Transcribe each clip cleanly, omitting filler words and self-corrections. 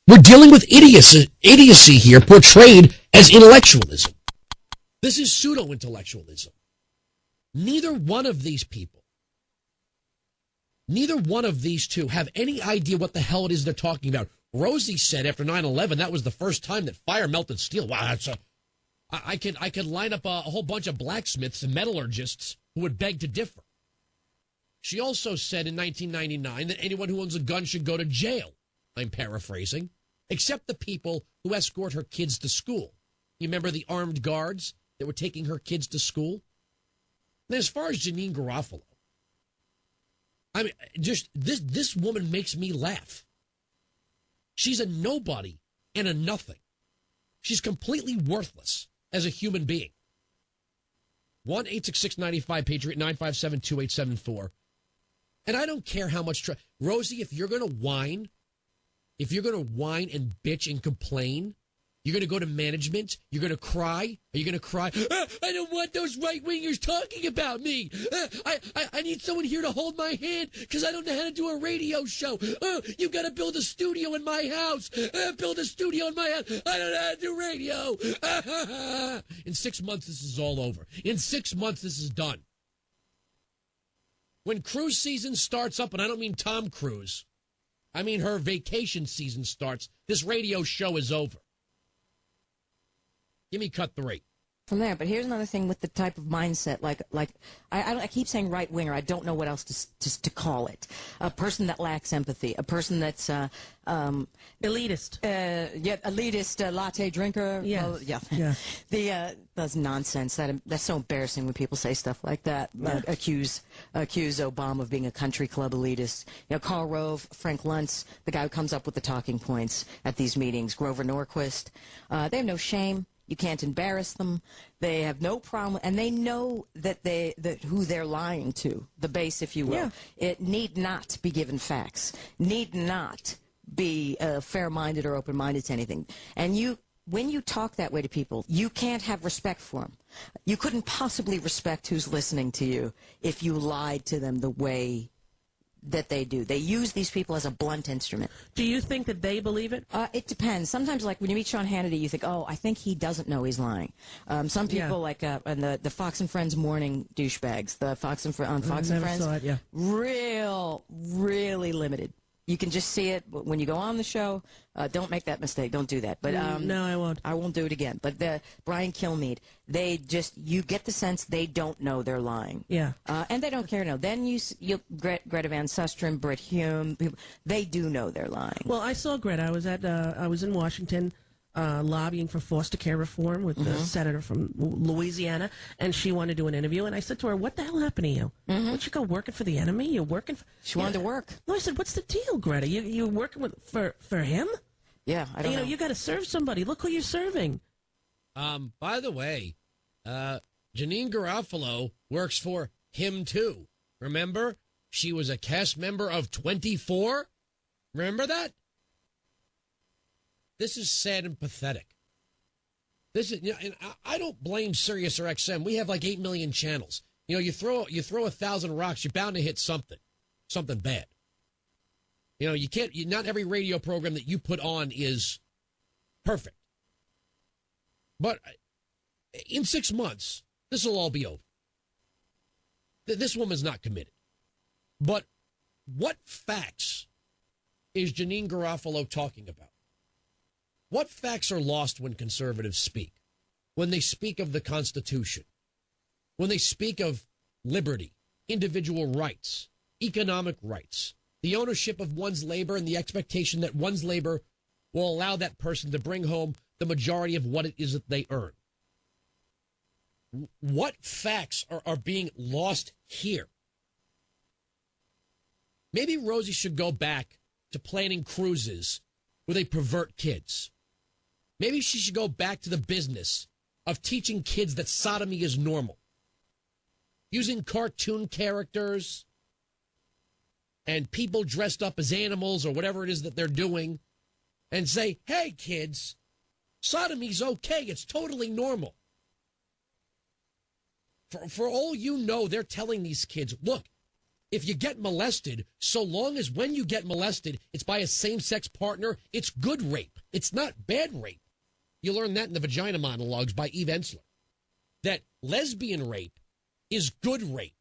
We're dealing with idiocy here portrayed as intellectualism. This is pseudo-intellectualism. Neither one of these people, neither one of these two have any idea what the hell it is they're talking about. Rosie said after 9/11 that was the first time that fire melted steel. Wow, I could line up a whole bunch of blacksmiths and metallurgists who would beg to differ. She also said in 1999 that anyone who owns a gun should go to jail. I'm paraphrasing, except the people who escort her kids to school. You remember the armed guards that were taking her kids to school? And as far as Janeane Garofalo, I mean, just this woman makes me laugh. She's a nobody and a nothing. She's completely worthless as a human being. 1-866-95-PATRIOT, 957-2874. And I don't care how much... Rosie, if you're going to whine and bitch and complain, you're going to go to management, you're going to cry, are you going to cry? I don't want those right-wingers talking about me. I need someone here to hold my hand because I don't know how to do a radio show. You got to build a studio in my house. Build a studio in my house. I don't know how to do radio. In 6 months, this is all over. In 6 months, this is done. When cruise season starts up, and I don't mean Tom Cruise, I mean her vacation season starts, this radio show is over. Give me cut 3. From there, but here's another thing with the type of mindset, I keep saying right winger. I don't know what else to call it. A person that lacks empathy, a person that's elitist. Elitist, latte drinker. Yeah. That's nonsense. That's so embarrassing when people say stuff like that. Yeah. Accuse Obama of being a country club elitist. Karl Rove, Frank Luntz, the guy who comes up with the talking points at these meetings. Grover Norquist. They have no shame. You can't embarrass them. They have no problem, and they know that who they're lying to, the base, if you will. Yeah. It need not be given facts. Need not be fair-minded or open-minded to anything. And when you talk that way to people, you can't have respect for them. You couldn't possibly respect who's listening to you if you lied to them the way that they do. They use these people as a blunt instrument. Do you think that they believe it? It depends. Sometimes, like when you meet Sean Hannity, you think, "Oh, I think he doesn't know he's lying." Some people, like and the Fox and Friends morning douchebags, the Fox and Friends, saw it, yeah. really limited. You can just see it when you go on the show. Don't make that mistake. Don't do that. But no, I won't. I won't do it again. But Brian Kilmeade, you get the sense they don't know they're lying. Yeah. And they don't care to know. Then you Greta Van Susteren, Britt Hume, people, they do know they're lying. Well, I saw Greta. I was in Washington lobbying for foster care reform with the senator from Louisiana, and she wanted to do an interview. And I said to her, "What the hell happened to you? Don't you go working for the enemy? You're working for..." She wanted to work. No, I said, "What's the deal, Greta? You working for him? Yeah, I don't know. You got to serve somebody. Look who you're serving." By the way, Janeane Garofalo works for him too. Remember? She was a cast member of 24. Remember that? This is sad and pathetic. This is, and I don't blame Sirius or XM. We have like 8 million channels. You throw 1,000 rocks, you're bound to hit something bad. You can't. Not every radio program that you put on is perfect. But in 6 months, this will all be over. This woman's not committed. But what facts is Janeane Garofalo talking about? What facts are lost when conservatives speak? When they speak of the Constitution? When they speak of liberty, individual rights, economic rights, the ownership of one's labor, and the expectation that one's labor will allow that person to bring home the majority of what it is that they earn? What facts are being lost here? Maybe Rosie should go back to planning cruises where they pervert kids. Maybe she should go back to the business of teaching kids that sodomy is normal. Using cartoon characters and people dressed up as animals or whatever it is that they're doing, and say, "Hey, kids, sodomy's okay. It's totally normal." For all you know, they're telling these kids, look, if you get molested, so long as when you get molested, it's by a same-sex partner, it's good rape. It's not bad rape. You learn that in the Vagina Monologues by Eve Ensler. That lesbian rape is good rape.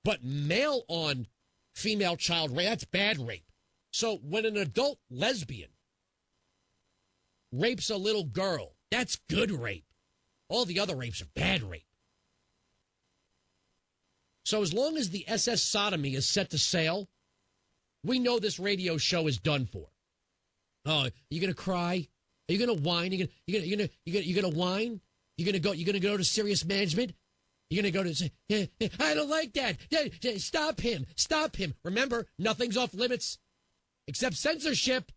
But male on female child rape, that's bad rape. So when an adult lesbian rapes a little girl, that's good rape. All the other rapes are bad rape. So as long as the SS sodomy is set to sail, we know this radio show is done for. Oh, you gonna cry? Are you gonna whine? You gonna whine? You gonna go to serious management? You're gonna go to say, I don't like that. Stop him. Stop him. Remember, nothing's off limits except censorship.